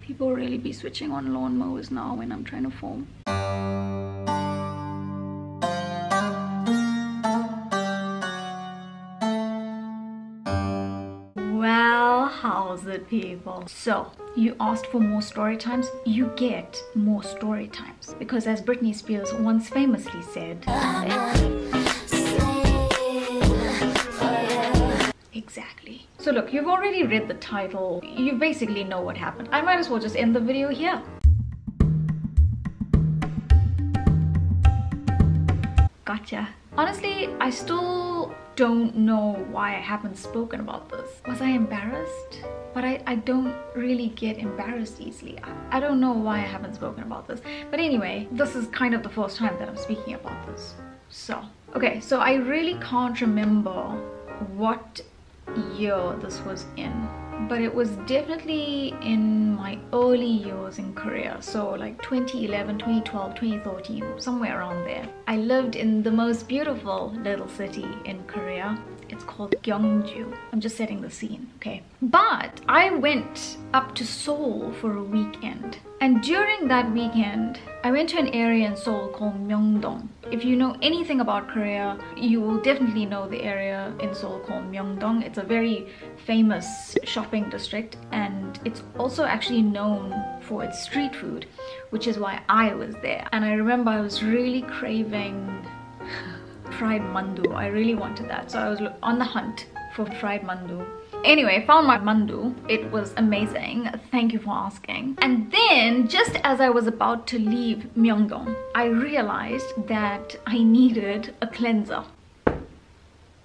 People really be switching on lawnmowers now when I'm trying to film. Well, how's it, people? So, you asked for more story times, you get more story times. Because as Britney Spears once famously said, exactly. So look, you've already read the title, you basically know what happened. I might as well just end the video here. Gotcha. Honestly, I still don't know why I haven't spoken about this. Was I embarrassed? But I don't really get embarrassed easily. I don't know why I haven't spoken about this. But anyway, this is kind of the first time that I'm speaking about this. So, okay, so I really can't remember what year this was in, but it was definitely in my early years in Korea, so like 2011, 2012, 2013, somewhere around there. I lived in the most beautiful little city in Korea. It's called Gyeongju. I'm just setting the scene, okay? But I went up to Seoul for a weekend. And during that weekend, I went to an area in Seoul called Myeongdong. If you know anything about Korea, you will definitely know the area in Seoul called Myeongdong. It's a very famous shopping district, and it's also actually known for its street food, which is why I was there. And I remember I was really craving fried mandu. I really wanted that, so I was on the hunt for fried mandu. Anyway, found my mandu. It was amazing. Thank you for asking. And then, just as I was about to leave Myeongdong, I realized that I needed a cleanser.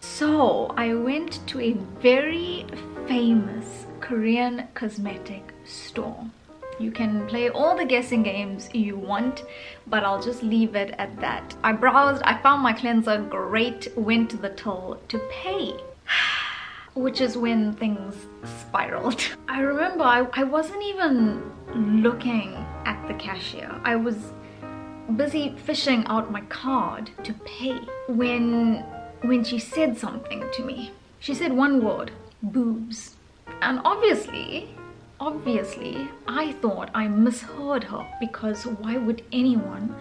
So I went to a very famous Korean cosmetic store. You can play all the guessing games you want, but I'll just leave it at that. I browsed, I found my cleanser, great, went to the till to pay. Which is when things spiraled. I remember I wasn't even looking at the cashier. I was busy fishing out my card to pay when she said something to me. She said one word, boobs. And obviously, I thought I misheard her, because why would anyone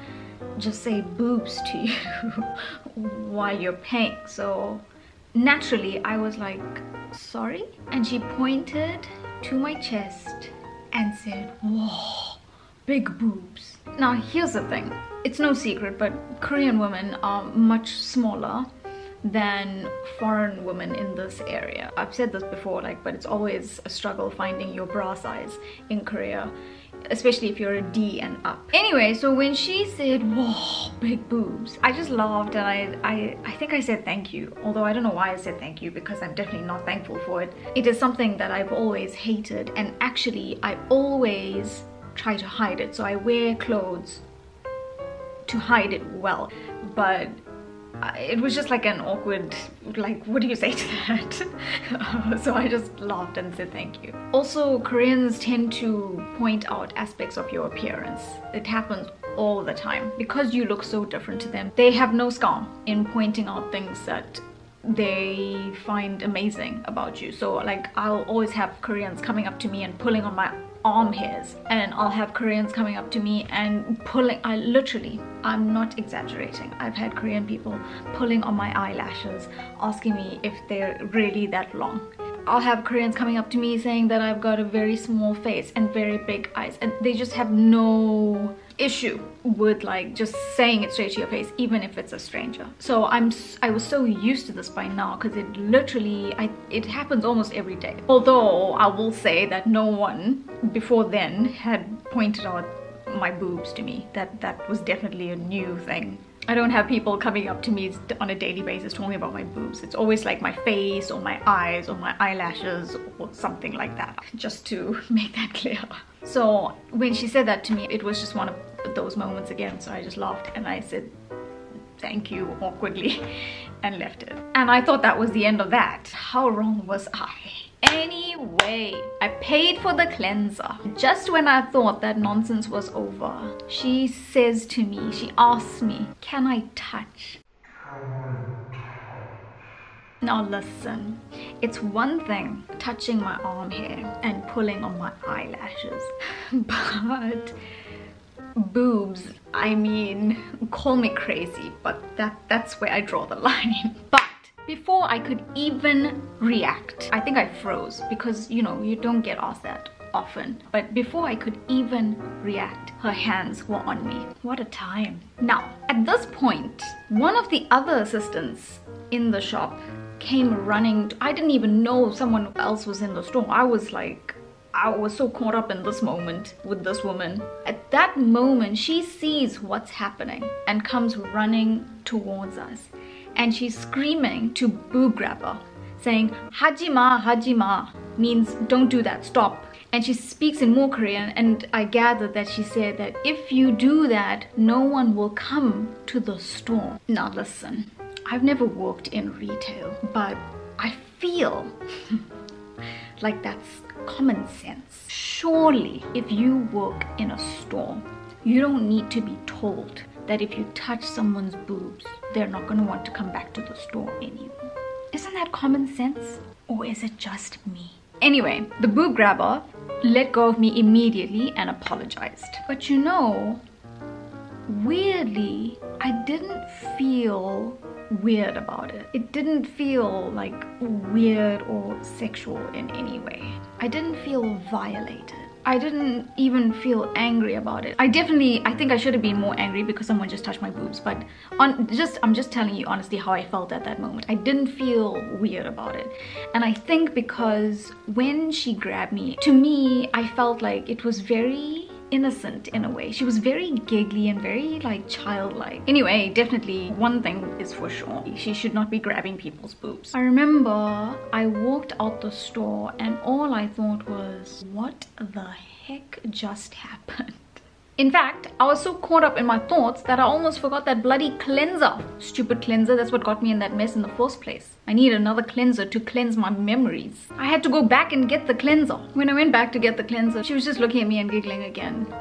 just say boobs to you while you're paying? So naturally, I was like, sorry? And she pointed to my chest and said, whoa, big boobs. Now, here's the thing. It's no secret, but Korean women are much smaller than foreign women in this area. I've said this before, but it's always a struggle finding your bra size in Korea, especially if you're a D and up. Anyway, so when she said, whoa, big boobs, I just laughed, and I think I said thank you. Although I don't know why I said thank you, because I'm definitely not thankful for it. It is something that I've always hated, and actually I always try to hide it. So I wear clothes to hide it well, but it was just like an awkward, what do you say to that? So I just laughed and said thank you. Also, Koreans tend to point out aspects of your appearance. It happens all the time. Because you look so different to them, they have no scam in pointing out things that they find amazing about you. So I'll always have Koreans coming up to me and pulling on my arm hairs, and I'll have Koreans coming up to me and pulling, I'm not exaggerating, I've had Korean people pulling on my eyelashes, asking me if they're really that long. I'll have Koreans coming up to me saying that I've got a very small face and very big eyes, and they just have no issue with just saying it straight to your face, even if it's a stranger. So I was so used to this by now, because it happens almost every day. Although I will say that no one before then had pointed out my boobs to me. That was definitely a new thing. I don't have people coming up to me on a daily basis talking about my boobs. It's always my face or my eyes or my eyelashes or something like that, just to make that clear. So when she said that to me, it was just one of those moments again. So I just laughed and I said thank you awkwardly and left it. And I thought that was the end of that. How wrong was I? Anyway, I paid for the cleanser. Just when I thought that nonsense was over, she says to me, she asks me, can I touch? Now listen, it's one thing touching my arm hair and pulling on my eyelashes, but boobs, I mean, call me crazy, but that's where I draw the line. But before I could even react, I think I froze because, you know, you don't get asked that often. But before I could even react, her hands were on me. What a time. Now, at this point, one of the other assistants in the shop came running. I didn't even know someone else was in the store. I was so caught up in this moment with this woman. At that moment, she sees what's happening and comes running towards us. And she's screaming to boob grabber, saying, Hajima, Hajima, means don't do that, stop. And she speaks in more Korean, and I gathered that she said that if you do that, no one will come to the store. Now listen, I've never worked in retail, but I feel like that's common sense. Surely, if you work in a store, you don't need to be told that if you touch someone's boobs, they're not going to want to come back to the store anymore. Isn't that common sense? Or is it just me? Anyway, the boob grabber let go of me immediately and apologized. But you know, weirdly, I didn't feel weird about it. It didn't feel like weird or sexual in any way. I didn't feel violated. I didn't even feel angry about it. I think I should have been more angry because someone just touched my boobs, but I'm just telling you honestly how I felt at that moment. I didn't feel weird about it. And I think because when she grabbed me, to me, I felt like it was very innocent in a way. She was very giggly and very like childlike. Anyway, definitely one thing is for sure, she should not be grabbing people's boobs. I remember I walked out the store and all I thought was, what the heck just happened? In fact, I was so caught up in my thoughts that I almost forgot that bloody cleanser. Stupid cleanser, that's what got me in that mess in the first place. I need another cleanser to cleanse my memories. I had to go back and get the cleanser. When I went back to get the cleanser, she was just looking at me and giggling again.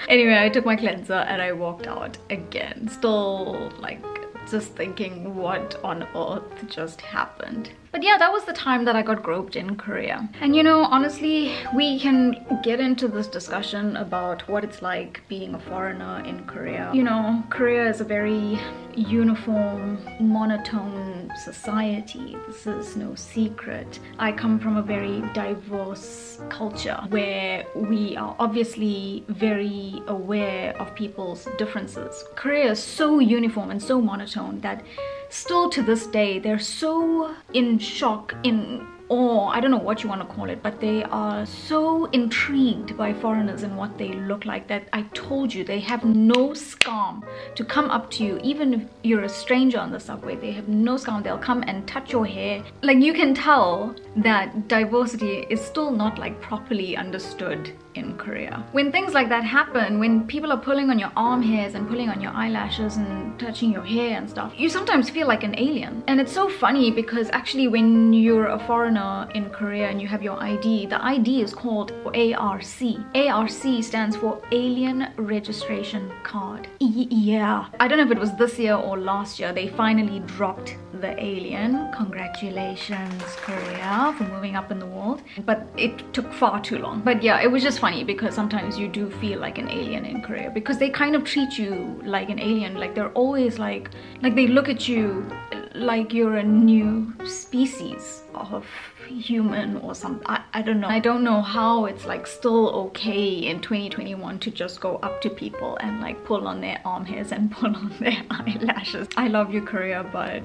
Anyway, I took my cleanser and I walked out again. Still like just thinking what on earth just happened. But yeah, that was the time that I got groped in Korea. And you know, honestly, we can get into this discussion about what it's like being a foreigner in Korea. You know, Korea is a very uniform, monotone society. This is no secret. I come from a very diverse culture where we are obviously very aware of people's differences. Korea is so uniform and so monotone that still to this day, they're so in shock, in awe, I don't know what you want to call it, but they are so intrigued by foreigners and what they look like that I told you, they have no scam to come up to you. Even if you're a stranger on the subway, they have no scam. They'll come and touch your hair. Like, you can tell that diversity is still not like properly understood in Korea. When things like that happen, when people are pulling on your arm hairs and pulling on your eyelashes and touching your hair and stuff, you sometimes feel like an alien. And it's so funny because actually when you're a foreigner in Korea and you have your ID, the ID is called ARC. ARC stands for Alien Registration Card. Yeah, I don't know if it was this year or last year, they finally dropped the alien. Congratulations, Korea, for moving up in the world. But it took far too long. But yeah, it was just funny because sometimes you do feel like an alien in Korea because they kind of treat you like an alien. Like they're always like they look at you like you're a new species of human or something. I don't know. I don't know how it's like still okay in 2021 to just go up to people and like pull on their arm hairs and pull on their eyelashes. I love you, Korea, but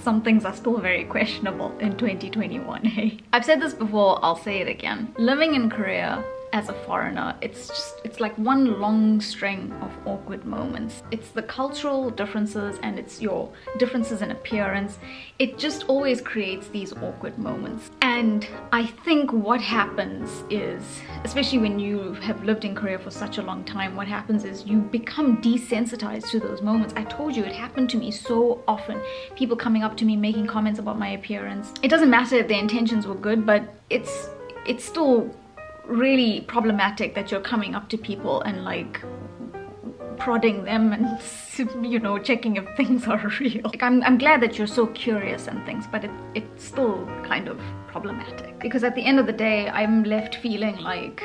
some things are still very questionable in 2021, hey? I've said this before, I'll say it again. Living in Korea as a foreigner, it's like one long string of awkward moments. It's the cultural differences and it's your differences in appearance. It just always creates these awkward moments. And I think what happens is, especially when you have lived in Korea for such a long time, what happens is you become desensitized to those moments. I told you, it happened to me so often. People coming up to me making comments about my appearance. It doesn't matter if their intentions were good, but it's still really problematic that you're coming up to people and like prodding them and, you know, checking if things are real. Like, I'm glad that you're so curious and things, but it's still kind of problematic. Because at the end of the day, I'm left feeling like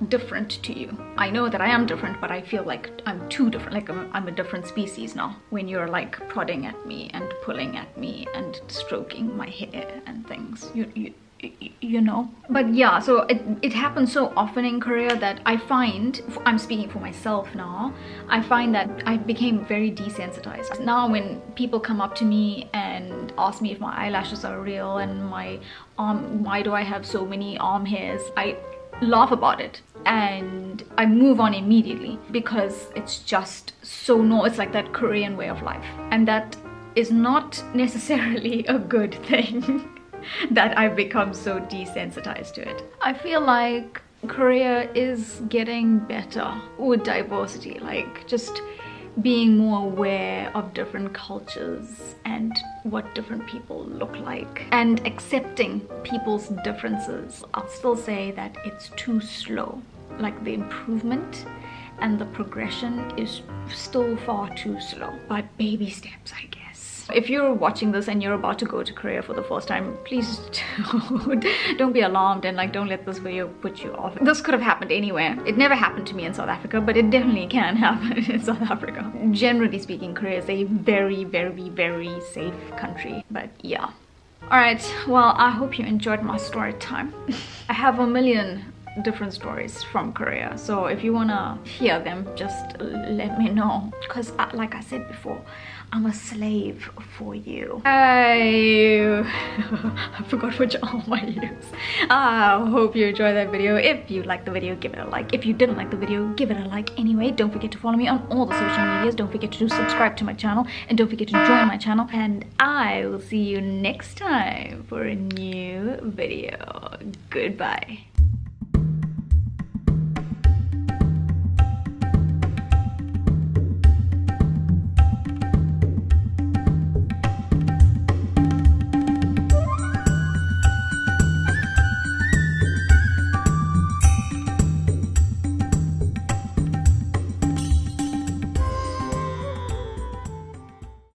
different to you. I know that I am different, but I feel like I'm too different, like I'm a different species now when you're like prodding at me and pulling at me and stroking my hair and things, you know. But yeah, so it happens so often in Korea that I find, I'm speaking for myself now, I find that I became very desensitized. Now when people come up to me and ask me if my eyelashes are real and my arm, why do I have so many arm hairs, I laugh about it and I move on immediately, because it's just so normal. It's like that Korean way of life, and that is not necessarily a good thing. That I've become so desensitized to it. I feel like Korea is getting better with diversity, like just being more aware of different cultures and what different people look like and accepting people's differences. I'll still say that it's too slow. Like the improvement and the progression is still far too slow, but baby steps, I guess. If you're watching this and you're about to go to Korea for the first time, please don't be alarmed and like don't let this video put you off. This could have happened anywhere. It never happened to me in South Africa, but it definitely can happen in South Africa. Generally speaking, Korea is a very, very, very safe country. But yeah. Alright, well, I hope you enjoyed my story time. I have a million different stories from Korea, so if you wanna hear them, just let me know, because like I said before, I'm a slave for you. I forgot which arm I use. I hope you enjoyed that video. If you liked the video, give it a like. If you didn't like the video, give it a like anyway. Don't forget to follow me on all the social medias. Don't forget to subscribe to my channel, and don't forget to join my channel, and I will see you next time for a new video. Goodbye.